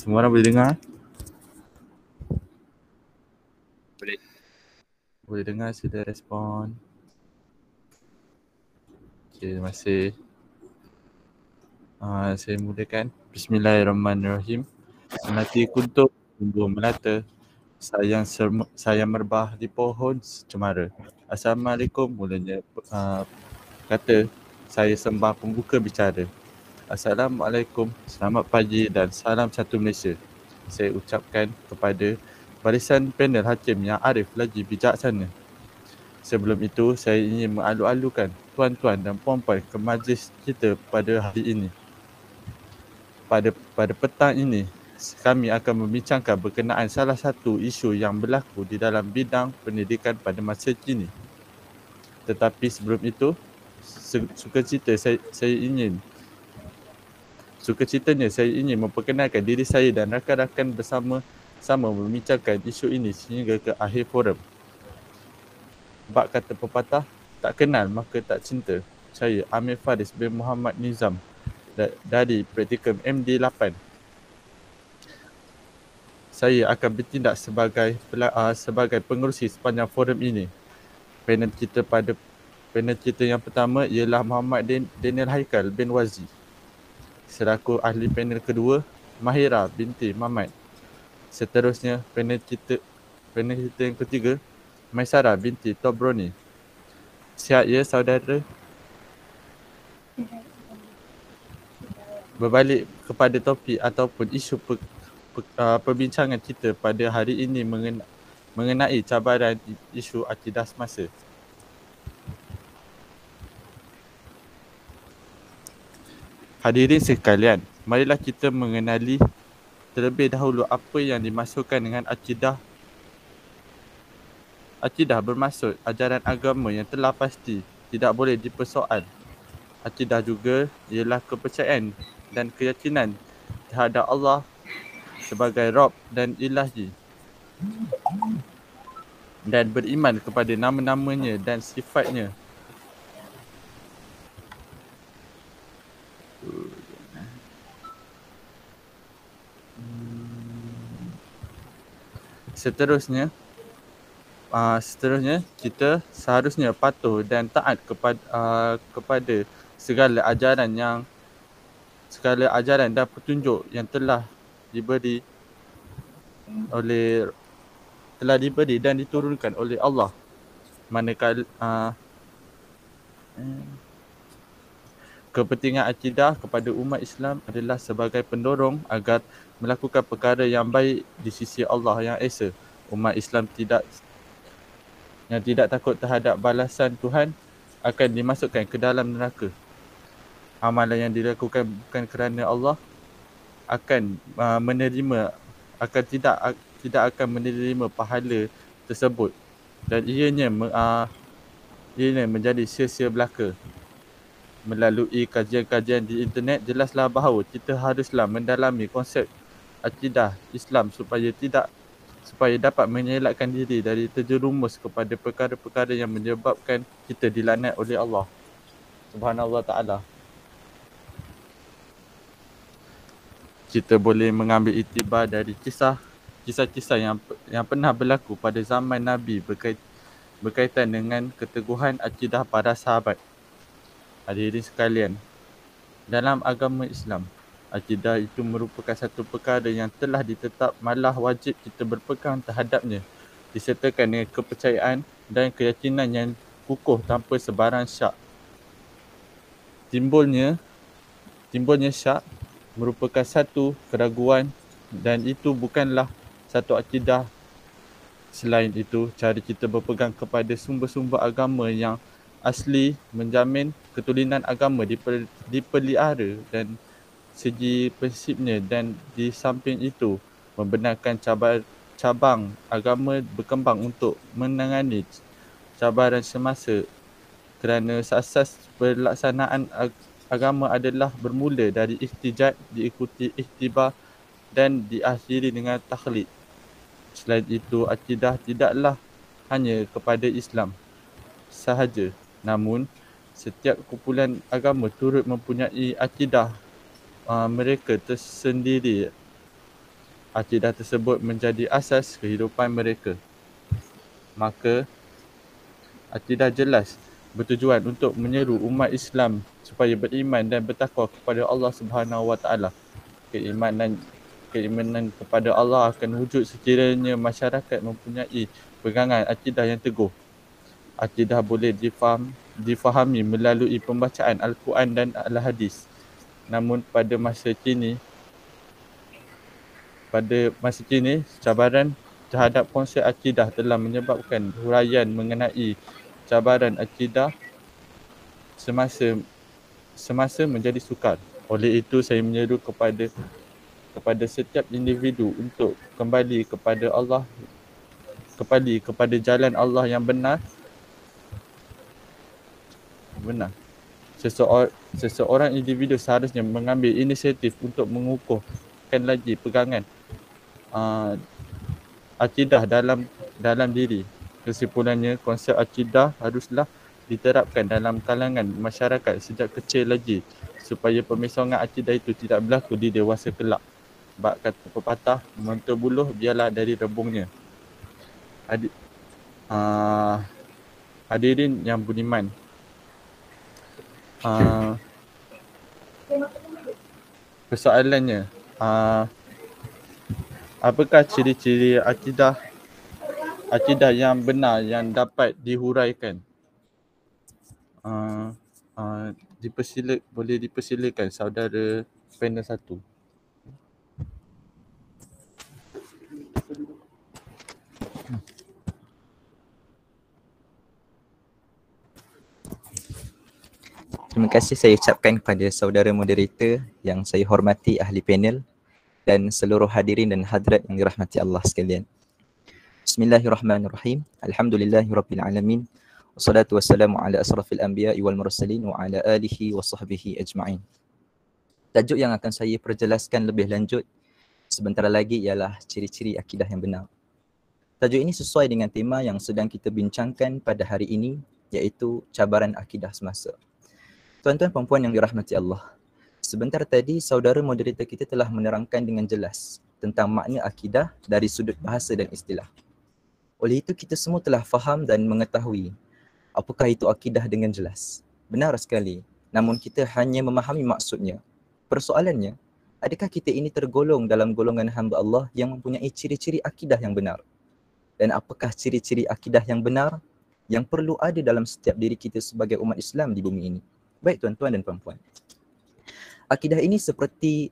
Semua orang boleh dengar? Boleh. Boleh dengar, sila respon. Okay, terima kasih. Saya mulakan. Bismillahirrahmanirrahim. Melati kuntup, tumbuh melata. Sayang merbah di pohon cemara. Assalamualaikum, mulanya kata. Saya sembah pembuka bicara. Assalamualaikum, selamat pagi dan salam satu Malaysia. Saya ucapkan kepada barisan panel hakim yang arif lagi bijaksana. Sebelum itu, saya ingin mengalu-alukan tuan-tuan dan puan-puan ke majlis kita pada hari ini. Pada petang ini, kami akan membincangkan berkenaan salah satu isu yang berlaku di dalam bidang pendidikan pada masa kini. Tetapi sebelum itu, sukacitanya saya ingin memperkenalkan diri saya dan rakan-rakan bersama-sama membincangkan isu ini sehingga ke akhir forum. Bak kata pepatah, tak kenal maka tak cinta. Saya Amir Faris bin Muhammad Nizam dari Praktikum MD8. Saya akan bertindak sebagai pengerusi sepanjang forum ini. Panel kita yang pertama ialah Muhammad Daniel Haikal bin Wazi. Selaku ahli panel kedua, Mahira binti Mamat. Seterusnya, panel kita yang ketiga, Maisara binti Tobroni. Sihat ya saudara? Berbalik kepada topik ataupun isu perbincangan kita pada hari ini mengenai cabaran isu akidah semasa. Hadirin sekalian, marilah kita mengenali terlebih dahulu apa yang dimaksudkan dengan akidah. Akidah bermaksud ajaran agama yang telah pasti, tidak boleh dipersoal. Akidah juga ialah kepercayaan dan keyakinan terhadap Allah sebagai Rabb dan Ilahi, dan beriman kepada nama-namanya dan sifatnya. Seterusnya kita seharusnya patuh dan taat kepada segala ajaran dan petunjuk yang telah diberi dan diturunkan oleh Allah. Manakala kepentingan akidah kepada umat Islam adalah sebagai pendorong agar melakukan perkara yang baik di sisi Allah yang Esa. Umat Islam yang tidak takut terhadap balasan Tuhan akan dimasukkan ke dalam neraka. Amalan yang dilakukan bukan kerana Allah tidak akan menerima pahala tersebut, dan ianya menjadi sia-sia belaka. Melalui kajian-kajian di internet, jelaslah bahawa kita haruslah mendalami konsep akidah Islam supaya dapat mengelakkan diri dari terjerumus kepada perkara-perkara yang menyebabkan kita dilaknat oleh Allah Subhanallah Ta'ala. Kita boleh mengambil iktibar dari kisah-kisah yang pernah berlaku pada zaman Nabi berkaitan dengan keteguhan akidah para sahabat. Hadirin sekalian, dalam agama Islam, akidah itu merupakan satu perkara yang telah ditetap, malah wajib kita berpegang terhadapnya, disertakan dengan kepercayaan dan keyakinan yang kukuh tanpa sebarang syak. Timbulnya syak merupakan satu keraguan, dan itu bukanlah satu akidah. Selain itu, cara kita berpegang kepada sumber-sumber agama yang asli menjamin ketulinan agama dipelihara dan segi prinsipnya, dan di samping itu membenarkan cabang agama berkembang untuk menangani cabaran semasa, kerana asas pelaksanaan agama adalah bermula dari ihtijaj, diikuti iktibar dan diakhiri dengan takhlid. Selain itu, akidah tidaklah hanya kepada Islam sahaja, namun setiap kumpulan agama turut mempunyai akidah mereka tersendiri. akidah tersebut menjadi asas kehidupan mereka. Maka akidah jelas bertujuan untuk menyeru umat Islam supaya beriman dan bertakwa kepada Allah Subhanahu Wa Taala. Keimanan kepada Allah akan wujud sekiranya masyarakat mempunyai pegangan akidah yang teguh. Akidah boleh difahami melalui pembacaan Al-Quran dan Al-Hadis. Namun pada masa kini, cabaran terhadap konsep akidah telah menyebabkan huraian mengenai cabaran akidah semasa menjadi sukar. Oleh itu, saya menyeru kepada setiap individu untuk kembali kepada jalan Allah yang benar. Seseorang individu seharusnya mengambil inisiatif untuk mengukuhkan lagi pegangan akidah dalam diri. Kesimpulannya, konsep akidah haruslah diterapkan dalam kalangan masyarakat sejak kecil lagi supaya pemisangan akidah itu tidak berlaku di dewasa kelak. Bab kata pepatah, mentua buluh biarlah dari rebungnya. Hadirin yang budiman, persoalannya, apakah ciri-ciri akidah yang benar yang dapat dihuraikan? Boleh dipersilakan saudara panel 1. Terima kasih saya ucapkan kepada saudara moderator yang saya hormati, ahli panel dan seluruh hadirin dan hadirat yang dirahmati Allah sekalian. Bismillahirrahmanirrahim. Alhamdulillahirabbil alamin. Wassalatu wassalamu ala asrafil anbiya'i wal mursalin wa ala alihi wa sahbihi ajma'in. Tajuk yang akan saya perjelaskan lebih lanjut sebentar lagi ialah ciri-ciri akidah yang benar. Tajuk ini sesuai dengan tema yang sedang kita bincangkan pada hari ini, iaitu cabaran akidah semasa. Tuan-tuan dan puan yang dirahmati Allah, sebentar tadi saudara moderator kita telah menerangkan dengan jelas tentang makna akidah dari sudut bahasa dan istilah. Oleh itu kita semua telah faham dan mengetahui apakah itu akidah dengan jelas. Benar sekali, namun kita hanya memahami maksudnya. Persoalannya, adakah kita ini tergolong dalam golongan hamba Allah yang mempunyai ciri-ciri akidah yang benar? Dan apakah ciri-ciri akidah yang benar yang perlu ada dalam setiap diri kita sebagai umat Islam di bumi ini? Baik tuan-tuan dan puan-puan. Akidah ini seperti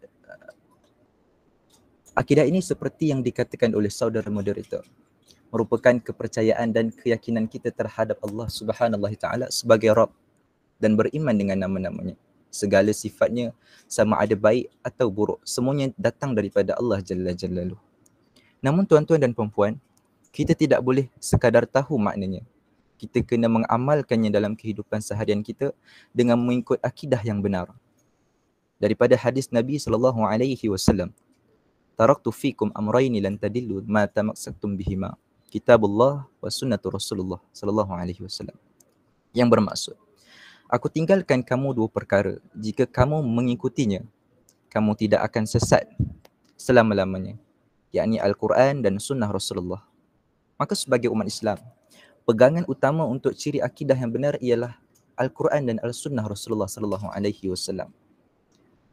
yang dikatakan oleh saudara moderator, merupakan kepercayaan dan keyakinan kita terhadap Allah Subhanahu Wa Taala sebagai Rabb dan beriman dengan nama-namanya. Segala sifatnya, sama ada baik atau buruk, semuanya datang daripada Allah Jalla Jalaluhu. Namun tuan-tuan dan puan-puan, kita tidak boleh sekadar tahu maknanya. Kita kena mengamalkannya dalam kehidupan seharian kita dengan mengikut akidah yang benar. Daripada hadis Nabi SAW, taraktu fikum amrayni lan tadillu ma tamassaktum bihima, kitabullah wa sunnatu Rasulullah SAW. Yang bermaksud, aku tinggalkan kamu dua perkara, jika kamu mengikutinya, kamu tidak akan sesat selama-lamanya, yakni Al-Quran dan sunnah Rasulullah. Maka sebagai umat Islam, pegangan utama untuk ciri akidah yang benar ialah Al-Quran dan Al-Sunnah Rasulullah SAW.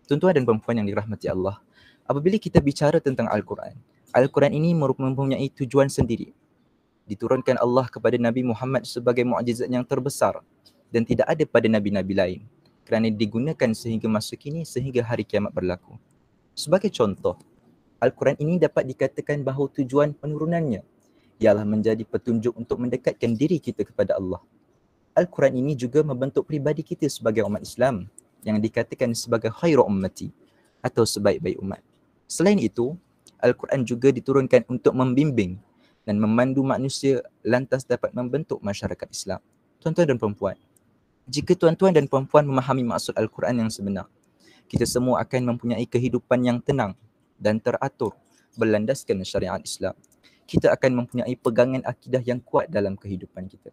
Tuan-tuan dan puan yang dirahmati Allah, apabila kita bicara tentang Al-Quran, Al-Quran ini mempunyai tujuan sendiri. Diturunkan Allah kepada Nabi Muhammad sebagai mukjizat yang terbesar dan tidak ada pada Nabi-Nabi lain, kerana digunakan sehingga masa kini, sehingga hari kiamat berlaku. Sebagai contoh, Al-Quran ini dapat dikatakan bahawa tujuan penurunannya ialah menjadi petunjuk untuk mendekatkan diri kita kepada Allah. Al-Quran ini juga membentuk pribadi kita sebagai umat Islam yang dikatakan sebagai khairu ummati atau sebaik-baik umat. Selain itu, Al-Quran juga diturunkan untuk membimbing dan memandu manusia lantas dapat membentuk masyarakat Islam. Tuan-tuan dan puan-puan, jika tuan-tuan dan puan-puan memahami maksud Al-Quran yang sebenar, kita semua akan mempunyai kehidupan yang tenang dan teratur berlandaskan syariat Islam. Kita akan mempunyai pegangan akidah yang kuat dalam kehidupan kita.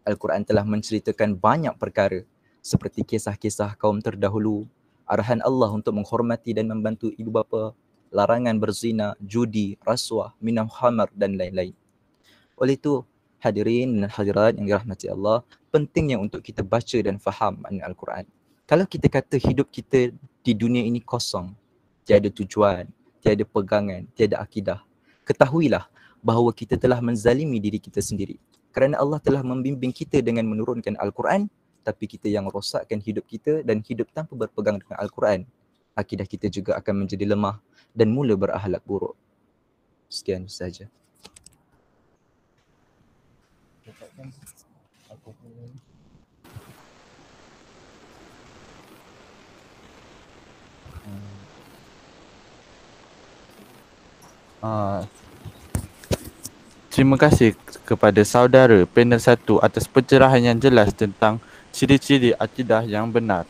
Al-Quran telah menceritakan banyak perkara seperti kisah-kisah kaum terdahulu, arahan Allah untuk menghormati dan membantu ibu bapa, larangan berzina, judi, rasuah, minum khamar dan lain-lain. Oleh itu, hadirin dan hadirat yang dirahmati Allah, pentingnya untuk kita baca dan faham makna Al-Quran. Kalau kita kata hidup kita di dunia ini kosong, tiada tujuan, tiada pegangan, tiada akidah, ketahuilah bahawa kita telah menzalimi diri kita sendiri. Kerana Allah telah membimbing kita dengan menurunkan Al-Quran, tapi kita yang rosakkan hidup kita dan hidup tanpa berpegang dengan Al-Quran. Akidah kita juga akan menjadi lemah dan mula berakhlak buruk. Sekian sahaja. Terima kasih kepada saudara panel 1 atas pencerahan yang jelas tentang ciri-ciri akidah yang benar.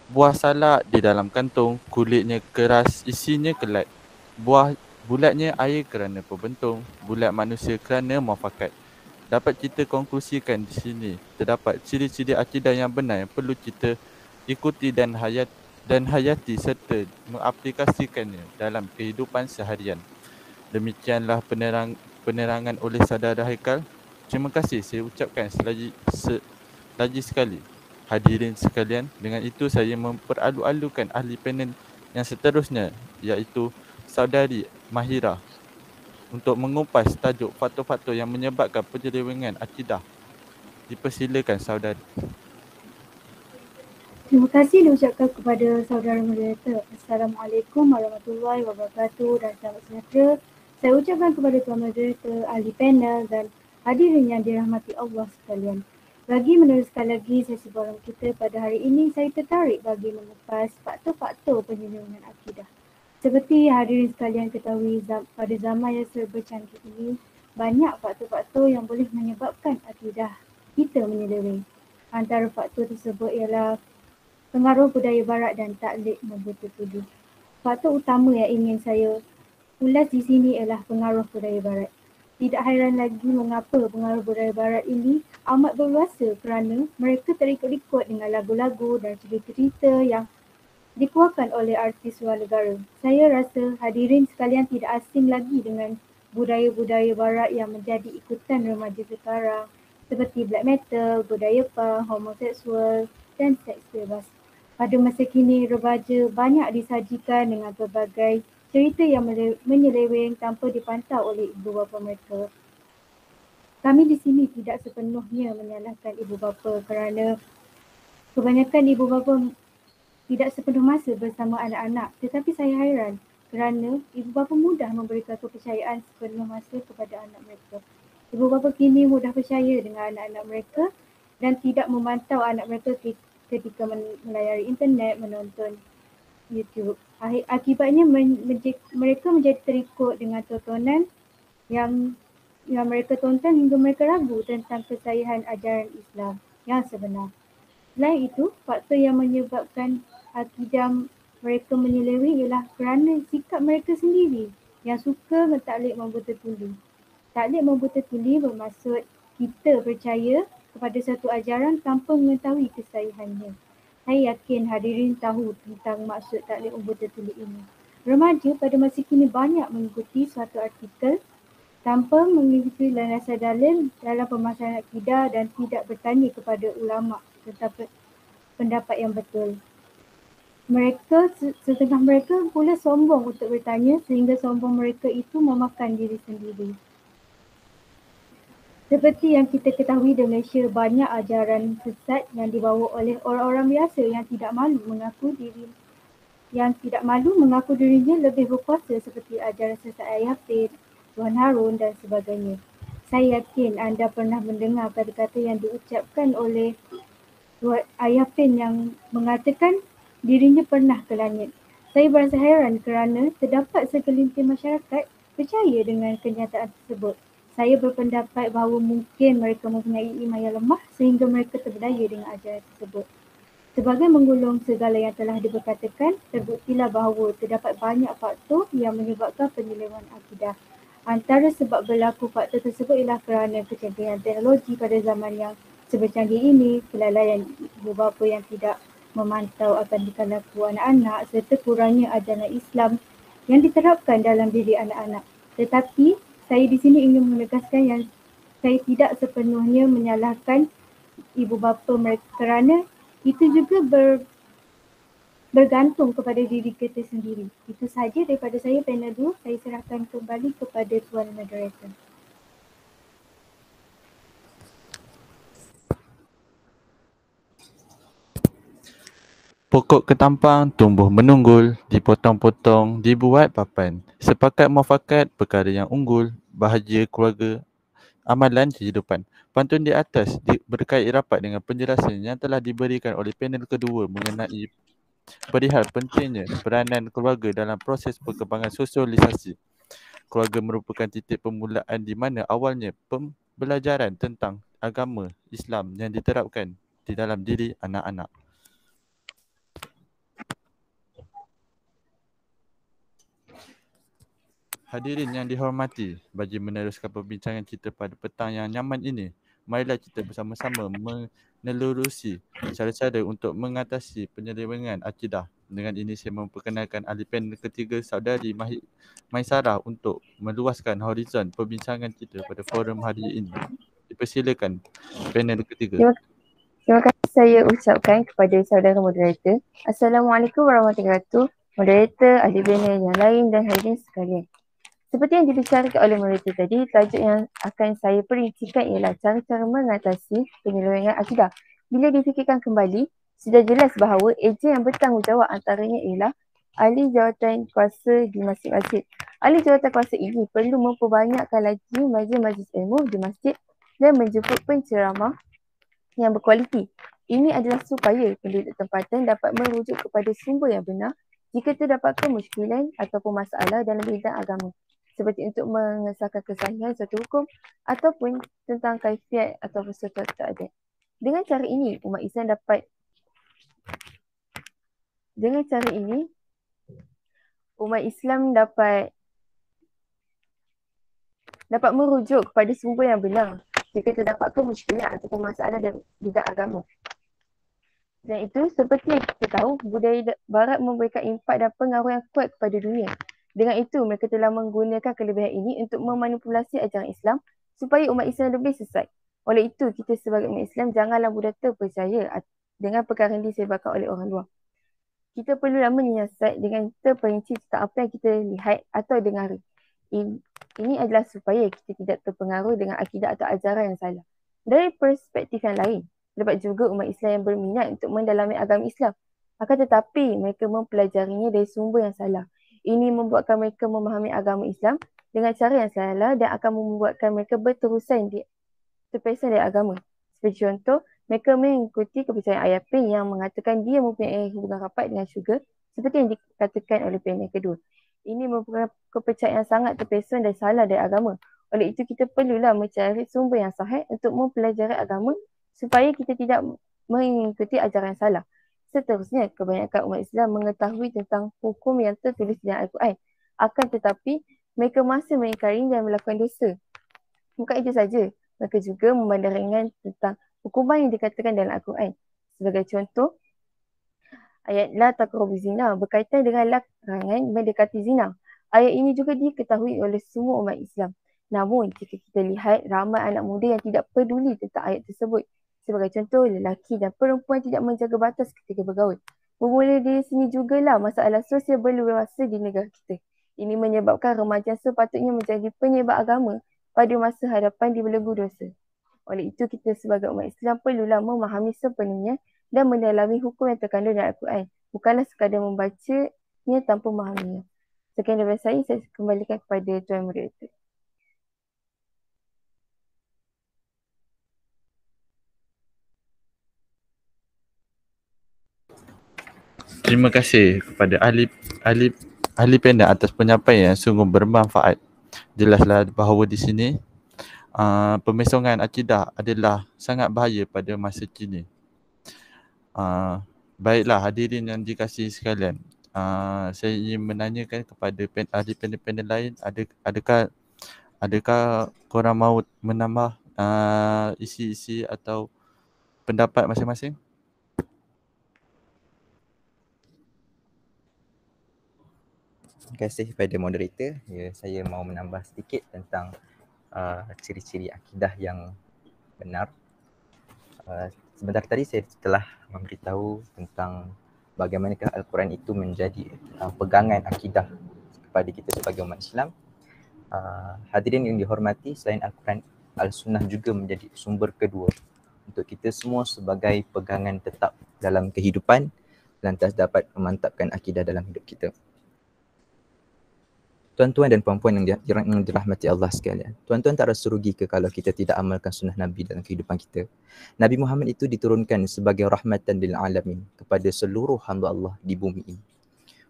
Buah salak di dalam kantung, kulitnya keras, isinya kelat. Buah bulatnya air kerana pembentung, bulat manusia kerana muafakat. Dapat kita konklusikan di sini, terdapat ciri-ciri akidah yang benar yang perlu kita ikuti dan hayati serta mengaplikasikannya dalam kehidupan seharian. Demikianlah penerangan oleh saudara Haikal. Terima kasih saya ucapkan lagi sekali. Hadirin sekalian, dengan itu saya memperalu-alukan ahli panel yang seterusnya, iaitu saudari Mahira, untuk mengupas tajuk faktor-faktor yang menyebabkan penyelewengan akidah. Dipersilakan saudari. Terima kasih diucapkan kepada saudara moderator. Assalamualaikum warahmatullahi wabarakatuh dan selamat sejahtera. Saya ucapkan kepada tuan moderator, ahli panel dan hadirin yang dirahmati Allah sekalian. Bagi meneruskan lagi sesi forum kita pada hari ini, saya tertarik bagi mengupas faktor-faktor penyelewengan akidah. Seperti hadirin sekalian ketahui, pada zaman yang serba canggih ini, banyak faktor-faktor yang boleh menyebabkan akidah kita menyeleweng. Antara faktor tersebut ialah pengaruh budaya barat dan taklid membuta tuli. Faktor utama yang ingin saya ulas di sini ialah pengaruh budaya barat. Tidak hairan lagi mengapa pengaruh budaya barat ini amat berkuasa kerana mereka terikut-ikut dengan lagu-lagu dan cerita-cerita yang dikeluarkan oleh artis luar negara. Saya rasa hadirin sekalian tidak asing lagi dengan budaya-budaya barat yang menjadi ikutan remaja sekarang seperti black metal, budaya punk, homoseksual dan seks bebas. Pada masa kini, remaja banyak disajikan dengan pelbagai cerita yang menyeleweng tanpa dipantau oleh ibu bapa mereka. Kami di sini tidak sepenuhnya menyalahkan ibu bapa kerana kebanyakan ibu bapa tidak sepenuh masa bersama anak-anak. Tetapi saya hairan kerana ibu bapa mudah memberikan kepercayaan sepenuh masa kepada anak mereka. Ibu bapa kini mudah percaya dengan anak-anak mereka dan tidak memantau anak mereka ketika melayari internet, menonton YouTube. Akibatnya mereka menjadi terikut dengan tontonan yang mereka tonton hingga mereka ragu tentang kesahihan ajaran Islam yang sebenar. Selain itu, faktor yang menyebabkan akidah mereka menyeleweng ialah kerana sikap mereka sendiri yang suka mentaklid membuta tuli. Taklid membuta tuli bermaksud kita percaya kepada satu ajaran tanpa mengetahui kesahihannya. Saya yakin hadirin tahu tentang maksud taklid membuta tuli ini. Remaja pada masa kini banyak mengikuti suatu artikel tanpa mengikuti landasan dalil dalam pemasaran akidah dan tidak bertanya kepada ulama tentang pendapat yang betul. Setengah mereka pula sombong untuk bertanya sehingga sombong mereka itu memakan diri sendiri. Seperti yang kita ketahui di Malaysia, banyak ajaran sesat yang dibawa oleh orang-orang biasa yang tidak malu mengaku dirinya lebih berkuasa seperti ajaran sesat Ayah Hafid, Tuan Harun dan sebagainya. Saya yakin anda pernah mendengar kata-kata yang diucapkan oleh Ayah Hafid yang mengatakan dirinya pernah ke langit. Saya berasa heran kerana terdapat segelintir masyarakat percaya dengan kenyataan tersebut. Saya berpendapat bahawa mungkin mereka mempunyai iman yang lemah sehingga mereka terberdaya dengan ajaran tersebut. Sebagai menggulung segala yang telah diberkatakan, terbuktilah bahawa terdapat banyak faktor yang menyebabkan penyelewengan akidah. Antara sebab berlaku faktor tersebut ialah kerana kecanggihan teknologi pada zaman yang sebercanggih ini, kelalaian ibu bapa yang tidak memantau akan tingkah laku anak-anak serta kurangnya ajaran Islam yang diterapkan dalam diri anak-anak. Tetapi saya di sini ingin menegaskan yang saya tidak sepenuhnya menyalahkan ibu bapa mereka kerana itu juga bergantung kepada diri kita sendiri. Itu sahaja daripada saya panel 2. Saya serahkan kembali kepada Tuan Moderator. Pokok ketampang tumbuh menunggul, dipotong-potong, dibuat papan. Sepakat muafakat perkara yang unggul, bahagia keluarga, amalan kehidupan. Pantun di atas berkait rapat dengan penjelasan yang telah diberikan oleh panel kedua mengenai perihal pentingnya peranan keluarga dalam proses perkembangan sosialisasi. Keluarga merupakan titik permulaan di mana awalnya pembelajaran tentang agama Islam yang diterapkan di dalam diri anak-anak. Hadirin yang dihormati, bagi meneruskan perbincangan kita pada petang yang nyaman ini, marilah kita bersama-sama menelurusi cara-cara untuk mengatasi penyelewengan akidah. Dengan ini saya memperkenalkan ahli panel ketiga, Saudari Maisarah, untuk meluaskan horizon perbincangan kita pada forum hari ini. Dipersilakan panel ketiga. Terima kasih saya ucapkan kepada saudara moderator. Assalamualaikum warahmatullahi wabarakatuh. Moderator, ahli panel yang lain dan hadirin sekalian. Seperti yang dibicarakan oleh moderator tadi, tajuk yang akan saya perincikan ialah cara-cara mengatasi penyelewengan akidah. Bila difikirkan kembali, sudah jelas bahawa ejen yang bertanggungjawab antaranya ialah ahli jawatan kuasa di masjid-masjid. Ahli jawatan kuasa ini perlu memperbanyakkan lagi majlis-majlis ilmu di masjid dan menjemput penceramah yang berkualiti. Ini adalah supaya penduduk tempatan dapat merujuk kepada sumber yang benar jika terdapat kemusykilan ataupun masalah dalam bidang agama, seperti untuk mengesahkan kesahihan suatu hukum ataupun tentang kaifiat ataupun suatu adat. Dengan cara ini, umat Islam dapat merujuk kepada sumber yang benar jika terdapat kemusykilan ataupun masalah dalam bidang agama. Dan itu seperti yang kita tahu, budaya barat memberikan impak dan pengaruh yang kuat kepada dunia. Dengan itu, mereka telah menggunakan kelebihan ini untuk memanipulasi ajaran Islam supaya umat Islam lebih sesat. Oleh itu, kita sebagai umat Islam janganlah mudah terpercaya dengan perkara yang disebarkan oleh orang luar. Kita perlulah menyiasat dengan terperinci tentang apa yang kita lihat atau dengar. Ini adalah supaya kita tidak terpengaruh dengan akidah atau ajaran yang salah. Dari perspektif yang lain, terdapat juga umat Islam yang berminat untuk mendalami agama Islam. Akan tetapi mereka mempelajarinya dari sumber yang salah. Ini membuatkan mereka memahami agama Islam dengan cara yang salah dan akan membuatkan mereka terpesan dari agama. Seperti contoh, mereka mengikuti kepercayaan ayat Pin yang mengatakan dia mempunyai hubungan rapat dengan syurga seperti yang dikatakan oleh panel kedua. Ini merupakan kepercayaan yang sangat terpesan dan salah dari agama. Oleh itu, kita perlulah mencari sumber yang sahih untuk mempelajari agama supaya kita tidak mengikuti ajaran yang salah. Seterusnya, kebanyakan umat Islam mengetahui tentang hukum yang tertulis dalam Al-Quran. Akan tetapi, mereka masih mengingkari dan melakukan dosa. Bukan itu saja, mereka juga memandang ringan tentang hukuman yang dikatakan dalam Al-Quran. Sebagai contoh, ayat la taqrabu zina berkaitan dengan larangan mendekati zina. Ayat ini juga diketahui oleh semua umat Islam. Namun, jika kita lihat ramai anak muda yang tidak peduli tentang ayat tersebut. Sebagai contoh, lelaki dan perempuan tidak menjaga batas ketika bergaul. Bermula dari sini jugalah masalah sosial berluasa di negara kita. Ini menyebabkan remaja sepatutnya menjadi penyebar agama pada masa hadapan dibelenggu dosa. Oleh itu, kita sebagai umat Islam perlulah memahami sepenuhnya dan mendalami hukum yang terkandung dalam Al-Quran. Bukanlah sekadar membacanya tanpa memahaminya. Sekian daripada saya kembalikan kepada Tuan Moderator. Terima kasih kepada ahli panel atas penyampaian yang sungguh bermanfaat. Jelaslah bahawa di sini pemesongan akidah adalah sangat bahaya pada masa kini. Baiklah hadirin yang dikasihi sekalian, saya ingin menanyakan kepada ahli panel lain, adakah korang mahu menambah isi-isi atau pendapat masing-masing? Terima kasih kepada moderator. Ya, saya mau menambah sedikit tentang ciri-ciri akidah yang benar. Sebentar tadi saya telah memberitahu tentang bagaimanakah Al-Quran itu menjadi pegangan akidah kepada kita sebagai umat Islam. Hadirin yang dihormati, selain Al-Quran, Al-Sunnah juga menjadi sumber kedua untuk kita semua sebagai pegangan tetap dalam kehidupan, lantas dapat memantapkan akidah dalam hidup kita. Tuan-tuan dan puan-puan yang dirahmati Allah sekalian, tuan-tuan tak rasa rugi ke kalau kita tidak amalkan sunnah Nabi dalam kehidupan kita? Nabi Muhammad itu diturunkan sebagai rahmatan lil alamin kepada seluruh hamba Allah di bumi ini.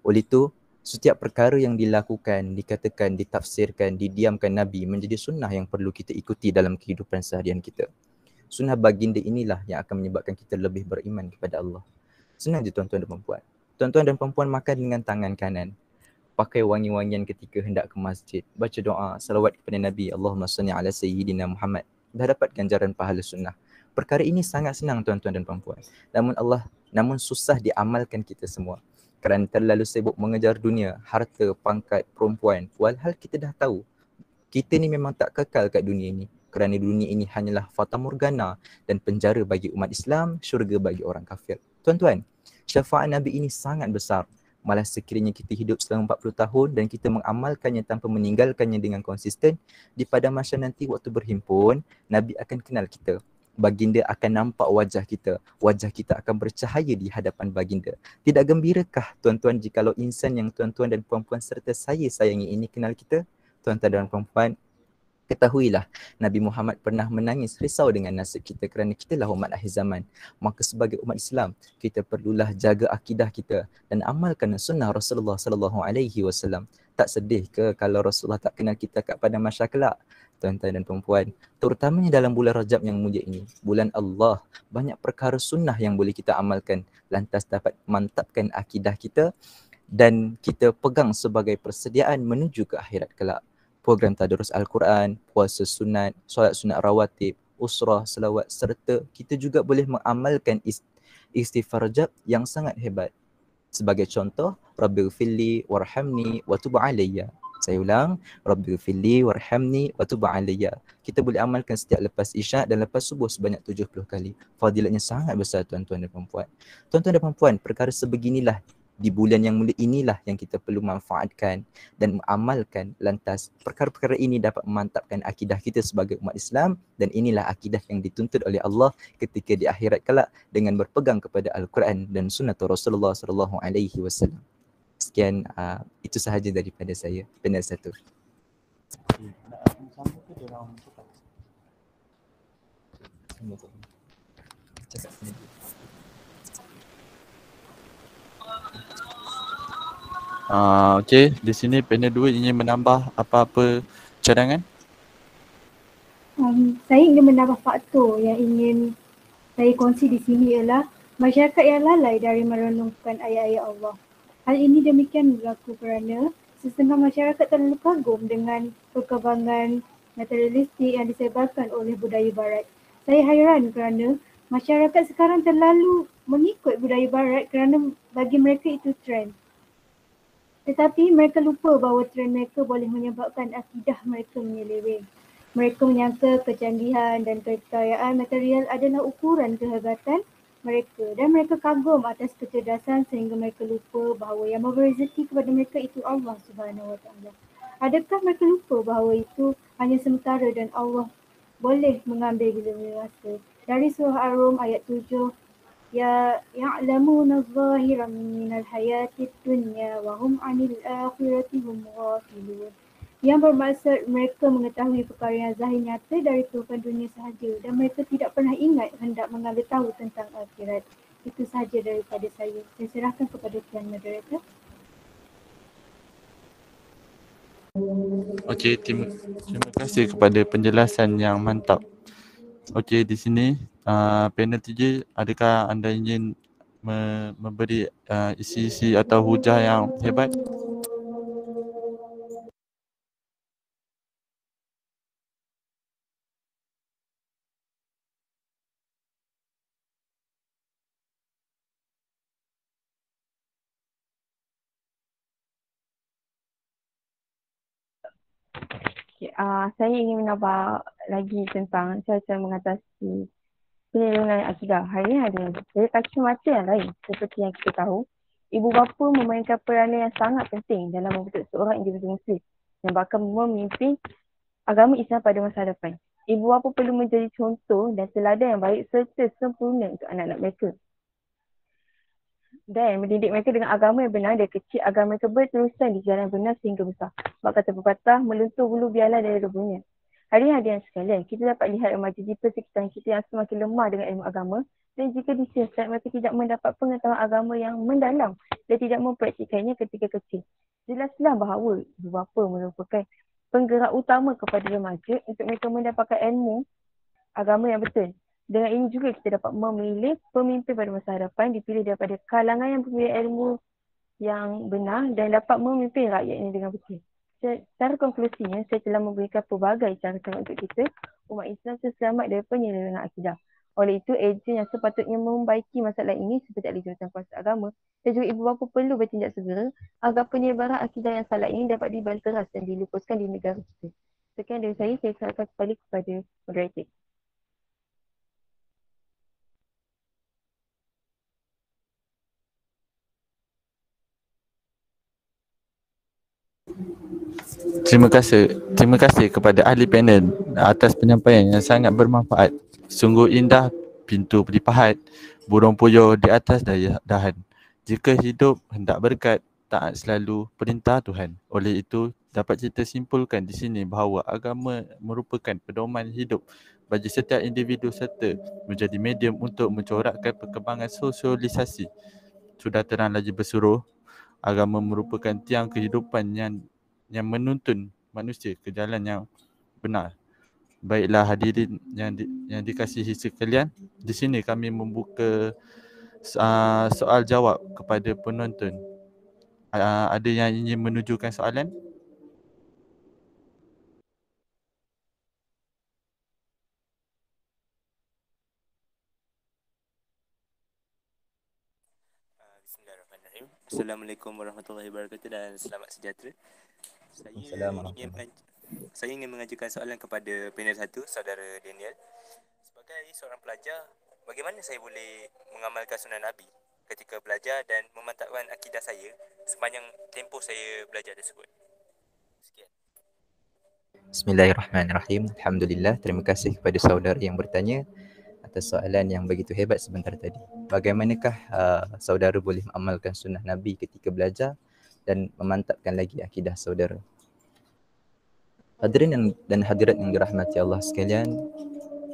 Oleh itu, setiap perkara yang dilakukan, dikatakan, ditafsirkan, didiamkan Nabi menjadi sunnah yang perlu kita ikuti dalam kehidupan seharian kita. Sunnah baginda inilah yang akan menyebabkan kita lebih beriman kepada Allah. Senang je tuan-tuan dan puan-puan. Tuan-tuan dan puan-puan makan dengan tangan kanan. Pakai wangi-wangian ketika hendak ke masjid. Baca doa, salawat kepada Nabi. Allahumma salli ala Sayyidina Muhammad. Dah dapat ganjaran pahala sunnah. Perkara ini sangat senang tuan-tuan dan puan-puan. Namun susah diamalkan kita semua. Kerana terlalu sibuk mengejar dunia, harta, pangkat, perempuan. Walhal kita dah tahu, kita ni memang tak kekal kat dunia ini. Kerana dunia ini hanyalah fata morgana dan penjara bagi umat Islam, syurga bagi orang kafir. Tuan-tuan, syafaat Nabi ini sangat besar. Malah sekiranya kita hidup selama 40 tahun dan kita mengamalkannya tanpa meninggalkannya dengan konsisten, di pada masa nanti waktu berhimpun, Nabi akan kenal kita. Baginda akan nampak wajah kita. Wajah kita akan bercahaya di hadapan baginda. Tidak gembirakah tuan-tuan jikalau insan yang tuan-tuan dan puan-puan serta saya sayangi ini kenal kita? Tuan-tuan dan puan-puan, ketahuilah Nabi Muhammad pernah menangis risau dengan nasib kita kerana kitalah umat akhir zaman. Maka sebagai umat Islam, kita perlulah jaga akidah kita dan amalkan sunnah Rasulullah sallallahu alaihi wasallam. Tak sedih ke kalau Rasulullah tak kenal kita kat pada masa kelak? Tuan-tuan dan puan-puan, terutamanya dalam bulan Rajab yang mulia ini, bulan Allah, banyak perkara sunnah yang boleh kita amalkan lantas dapat mantapkan akidah kita dan kita pegang sebagai persediaan menuju ke akhirat kelak. Program tadarus Al-Quran, puasa sunat, solat sunat rawatib, usrah, selawat serta kita juga boleh mengamalkan istighfar Rajab yang sangat hebat. Sebagai contoh, Rabbighfirli warhamni wa tub alayya. Saya ulang, Rabbighfirli warhamni wa tub alayya. Kita boleh amalkan setiap lepas isyak dan lepas subuh sebanyak 70 kali. Fadilatnya sangat besar tuan-tuan dan puan-puan. Tuan-tuan dan puan-puan, perkara sebeginilah di bulan yang mulia inilah yang kita perlu manfaatkan dan mengamalkan, lantas perkara-perkara ini dapat memantapkan akidah kita sebagai umat Islam dan inilah akidah yang dituntut oleh Allah ketika di akhirat kelak dengan berpegang kepada Al-Quran dan sunnah Rasulullah sallallahu alaihi wasallam. Sekian, itu sahaja daripada saya. Panel 1. Cakap sendiri. Okey, di sini panel 2 ingin menambah apa-apa cadangan? Saya ingin menambah faktor yang ingin saya kongsi di sini ialah masyarakat yang lalai dari merenungkan ayat-ayat Allah. Hal ini demikian berlaku kerana setengah masyarakat terlalu kagum dengan perkembangan materialistik yang disebarkan oleh budaya barat. Saya hairan kerana masyarakat sekarang terlalu mengikut budaya barat kerana bagi mereka itu trend. Tetapi mereka lupa bahawa trend mereka boleh menyebabkan akidah mereka menyeleweng. Mereka menyangka kecanggihan dan kekayaan material adalah ukuran kehebatan mereka dan mereka kagum atas kecerdasan sehingga mereka lupa bahawa yang memberi rezeki kepada mereka itu Allah Subhanahu Wa Taala. Adakah mereka lupa bahawa itu hanya sementara dan Allah boleh mengambil bila masa? Dari surah Ar-Rum ayat 7, ya ya'lamuna adh-dhahiran minal hayatid dunya wa hum 'anil akhirati hum ghafilun. Yang bermaksud mereka mengetahui perkara yang zahir nyata dari kehidupan dunia sahaja dan mereka tidak pernah ingat hendak mengambil tahu tentang akhirat. Itu sahaja daripada saya. Saya serahkan kepada Tuan Moderator. Okey, terima kasih kepada penjelasan yang mantap. Okey, di sini panel 3, adakah anda ingin memberi isi-isi atau hujah yang hebat? Okay, saya ingin menambah lagi tentang cara-cara mengatasi penyelewengan akidah. Hari ini ada dari kacamata yang lain. Seperti yang kita tahu, ibu bapa memainkan peranan yang sangat penting dalam membentuk seorang individu muslim yang bakal memimpin agama Islam pada masa depan. Ibu bapa perlu menjadi contoh dan teladan yang baik serta sempurna untuk anak-anak mereka. Dan mendidik mereka dengan agama yang benar dari kecil agar mereka berterusan di jalan benar sehingga besar. Sebab kata pepatah, meluntur bulu biarlah dari rebuhnya. Hari ini hadirin sekalian, kita dapat lihat remaja di persekitaran kita yang semakin lemah dengan ilmu agama, dan jika disiasat mereka tidak mendapat pengetahuan agama yang mendalam dan tidak mempraktikannya ketika kecil. Jelaslah bahawa ibu bapa merupakan penggerak utama kepada remaja untuk mereka mendapatkan ilmu agama yang betul. Dengan ini juga kita dapat memilih pemimpin pada masa hadapan dipilih daripada kalangan yang mempunyai ilmu yang benar dan dapat memimpin rakyat ini dengan betul. Secara konklusinya, saya telah memberikan pelbagai cara-cara untuk kita, umat Islam selamat dari penyelewengan akidah. Oleh itu, ejen yang sepatutnya membaiki masalah ini seperti ahli jawatan kuasa agama dan juga ibu bapa perlu bertindak segera agar penyebaran akidah yang salah ini dapat dibanteras dan dilupuskan di negara kita. Sekian dari saya serahkan kembali kepada moderator. Terima kasih kepada ahli panel atas penyampaian yang sangat bermanfaat. Sungguh indah pintu pelipahat, burung puyuh di atas dahan. Jika hidup hendak berkat, taat selalu perintah Tuhan. Oleh itu, dapat kita simpulkan di sini bahawa agama merupakan pedoman hidup bagi setiap individu serta menjadi medium untuk mencorakkan perkembangan sosialisasi. Sudah terang lagi bersuruh, agama merupakan tiang kehidupan yang menuntun manusia ke jalan yang benar. Baiklah hadirin yang dikasihi sekalian, di sini kami membuka soal jawab kepada penonton. Ada yang ingin menunjukkan soalan? Bismillahirrahmanirrahim. Assalamualaikum warahmatullahi wabarakatuh dan selamat sejahtera. Saya ingin mengajukan soalan kepada panel 1, saudara Daniel. Sebagai seorang pelajar, bagaimana saya boleh mengamalkan sunnah Nabi ketika belajar dan memantapkan akidah saya sepanjang tempoh saya belajar tersebut? Sekian. Bismillahirrahmanirrahim. Alhamdulillah, terima kasih kepada saudara yang bertanya atas soalan yang begitu hebat sebentar tadi. Bagaimanakah saudara boleh mengamalkan sunnah Nabi ketika belajar dan memantapkan lagi akidah saudara? Hadirin dan hadirat yang dirahmati Allah sekalian,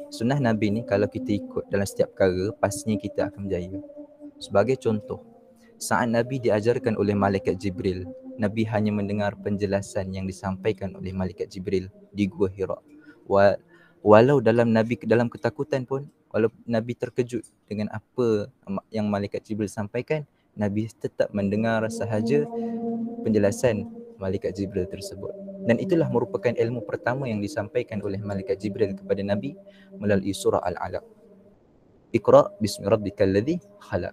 sunnah Nabi ni kalau kita ikut dalam setiap perkara, pastinya kita akan berjaya. Sebagai contoh, saat Nabi diajarkan oleh Malaikat Jibril, Nabi hanya mendengar penjelasan yang disampaikan oleh Malaikat Jibril di Gua Hira. Walau dalam ketakutan pun, walau Nabi terkejut dengan apa yang Malaikat Jibril sampaikan, Nabi tetap mendengar sahaja penjelasan Malaikat Jibril tersebut. Dan itulah merupakan ilmu pertama yang disampaikan oleh Malaikat Jibril kepada Nabi melalui surah Al-Alaq. Iqra bismi rabbikal ladzi khalaq.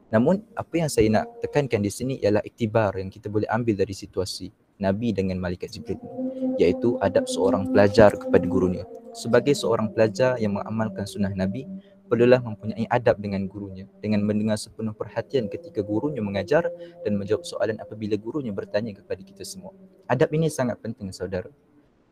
Namun apa yang saya nak tekankan di sini ialah iktibar yang kita boleh ambil dari situasi Nabi dengan Malaikat Jibril, iaitu adab seorang pelajar kepada gurunya. Sebagai seorang pelajar yang mengamalkan sunnah Nabi, perlulah mempunyai adab dengan gurunya, dengan mendengar sepenuh perhatian ketika gurunya mengajar dan menjawab soalan apabila gurunya bertanya kepada kita semua. Adab ini sangat penting, saudara.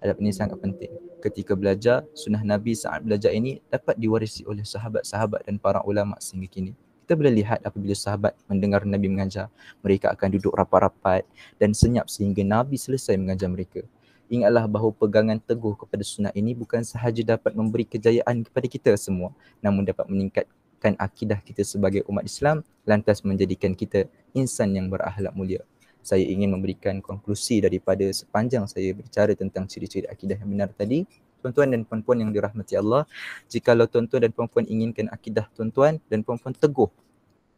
Adab ini sangat penting. Ketika belajar, sunnah Nabi saat belajar ini dapat diwarisi oleh sahabat-sahabat dan para ulama sehingga kini. Kita boleh lihat apabila sahabat mendengar Nabi mengajar, mereka akan duduk rapat-rapat dan senyap sehingga Nabi selesai mengajar mereka. Ingatlah bahawa pegangan teguh kepada sunnah ini bukan sahaja dapat memberi kejayaan kepada kita semua, namun dapat meningkatkan akidah kita sebagai umat Islam, lantas menjadikan kita insan yang berakhlak mulia. Saya ingin memberikan konklusi daripada sepanjang saya berbicara tentang ciri-ciri akidah yang benar tadi. Tuan-tuan dan puan-puan yang dirahmati Allah, jikalau tuan-tuan dan puan-puan inginkan akidah tuan-tuan dan puan-puan teguh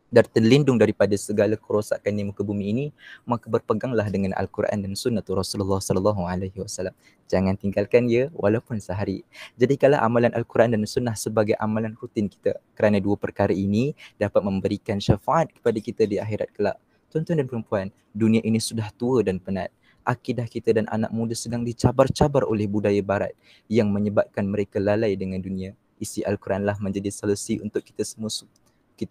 dan terlindung daripada segala kerosakan di muka bumi ini, maka berpeganglah dengan Al-Quran dan Sunnah Rasulullah SAW. Jangan tinggalkan ia walaupun sehari. Jadikanlah amalan Al-Quran dan Sunnah sebagai amalan rutin kita, kerana dua perkara ini dapat memberikan syafaat kepada kita di akhirat kelak. Tuan-tuan dan puan-puan, dunia ini sudah tua dan penat. akidah kita dan anak muda sedang dicabar-cabar oleh budaya barat yang menyebabkan mereka lalai dengan dunia. Isi Al-Quranlah menjadi solusi untuk kita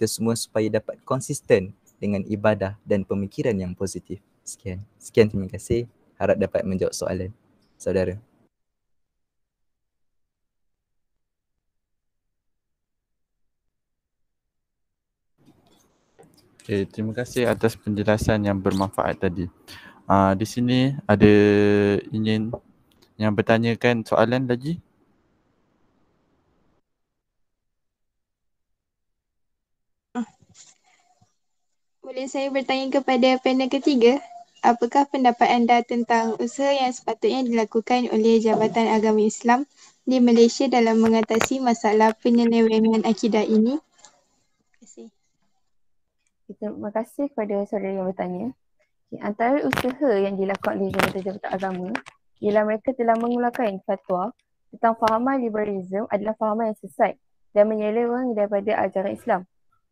semua supaya dapat konsisten dengan ibadah dan pemikiran yang positif. Sekian, terima kasih. Harap dapat menjawab soalan saudara. Okay, terima kasih atas penjelasan yang bermanfaat tadi. Di sini ada ingin yang bertanyakan soalan lagi? Boleh saya bertanya kepada panel ketiga? Apakah pendapat anda tentang usaha yang sepatutnya dilakukan oleh Jabatan Agama Islam di Malaysia dalam mengatasi masalah penyelewengan akidah ini? Terima kasih. Terima kasih kepada saudara yang bertanya. Antara usaha yang dilakukan oleh Jabatan Agama ialah mereka telah mengeluarkan fatwa tentang fahaman liberalism adalah fahaman yang sesat dan menyeleweng daripada ajaran Islam.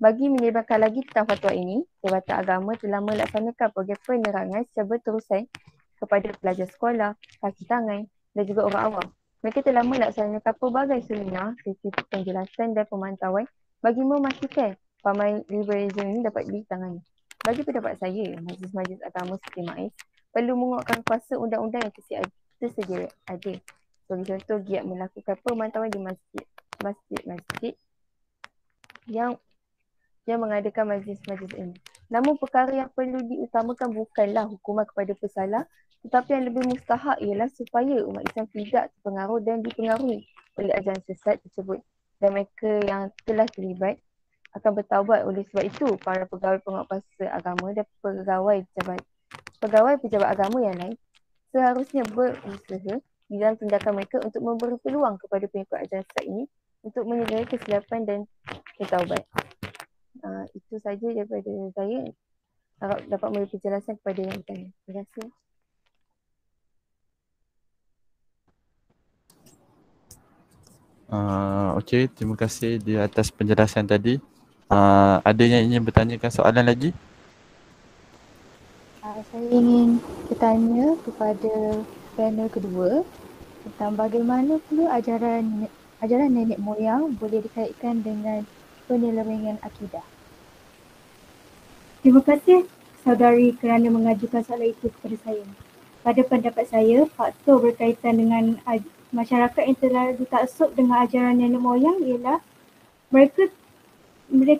Bagi menyebabkan lagi tentang fatwa ini, Jabatan Agama telah melaksanakan program penerangan secara berterusan kepada pelajar sekolah, kaki tangan dan juga orang awam. Mereka telah melaksanakan pelbagai seminar, sesi penjelasan dan pemantauan bagi memastikan fahaman liberalism ini dapat ditangani. Bagi pendapat saya, majlis-majlis agama seperti MAIS perlu menguatkan kuasa undang-undang yang tersedia ada. Sebagai contoh, giat melakukan pemantauan di masjid-masjid yang mengadakan majlis-majlis ini. Namun perkara yang perlu diutamakan bukanlah hukuman kepada pesalah, tetapi yang lebih mustahak ialah supaya umat Islam tidak terpengaruh dan dipengaruhi oleh ajaran sesat tersebut dan mereka yang telah terlibat akan bertaubat. Oleh sebab itu, para pegawai penguatkuasa agama dan pegawai pejabat agama yang lain seharusnya berusaha di dalam tindakan mereka untuk memberi peluang kepada pengikut ajaran sesat ini untuk menyedari kesilapan dan bertaubat. Itu saja daripada saya. Harap dapat memberi penjelasan kepada yang bertanya. Terima kasih. Okey, terima kasih di atas penjelasan tadi. Ada yang ingin bertanyakan soalan lagi? Saya ingin bertanya kepada panel kedua tentang bagaimana pula ajaran nenek moyang boleh dikaitkan dengan penyelewengan akidah. Terima kasih saudari kerana mengajukan soalan itu kepada saya. Pada pendapat saya, faktor berkaitan dengan masyarakat yang terlalu taksub dengan ajaran nenek moyang ialah mereka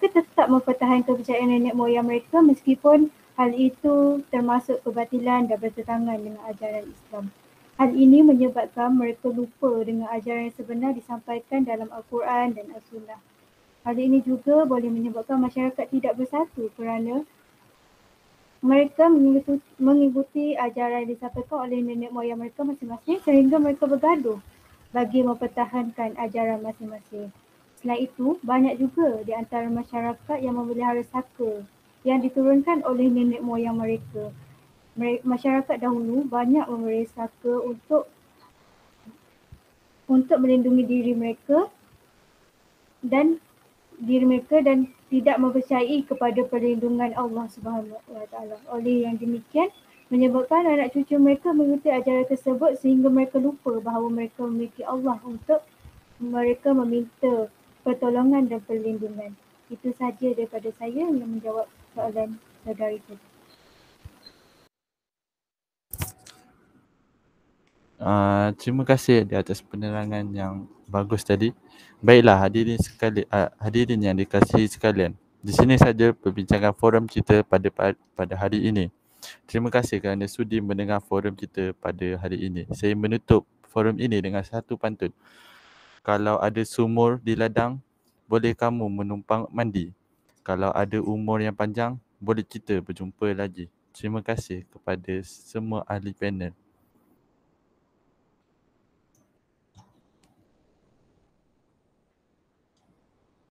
tetap mempertahankan kepercayaan nenek moyang mereka meskipun hal itu termasuk kebatilan dan bertentangan dengan ajaran Islam. Hal ini menyebabkan mereka lupa dengan ajaran yang sebenar disampaikan dalam Al-Quran dan As-Sunnah. Hal ini juga boleh menyebabkan masyarakat tidak bersatu kerana mereka mengikuti ajaran yang disampaikan oleh nenek moyang mereka masing-masing sehingga mereka bergaduh bagi mempertahankan ajaran masing-masing. Selain itu, banyak juga di antara masyarakat yang memelihara saka yang diturunkan oleh nenek moyang mereka. Masyarakat dahulu banyak memelihara saka untuk melindungi diri mereka dan tidak mempercayai kepada perlindungan Allah Subhanahu Wa Taala. Oleh yang demikian menyebabkan anak cucu mereka mengikuti ajaran tersebut sehingga mereka lupa bahawa mereka memiliki Allah untuk mereka meminta pertolongan dan perlindungan. Itu saja daripada saya yang menjawab soalan saudari tadi. Terima kasih di atas penerangan yang bagus tadi. Baiklah hadirin yang dikasihi sekalian. Di sini saja perbincangan forum kita pada hari ini. Terima kasih kerana sudi mendengar forum kita pada hari ini. Saya menutup forum ini dengan satu pantun. Kalau ada sumur di ladang, boleh kamu menumpang mandi. Kalau ada umur yang panjang, boleh kita berjumpa lagi. Terima kasih kepada semua ahli panel.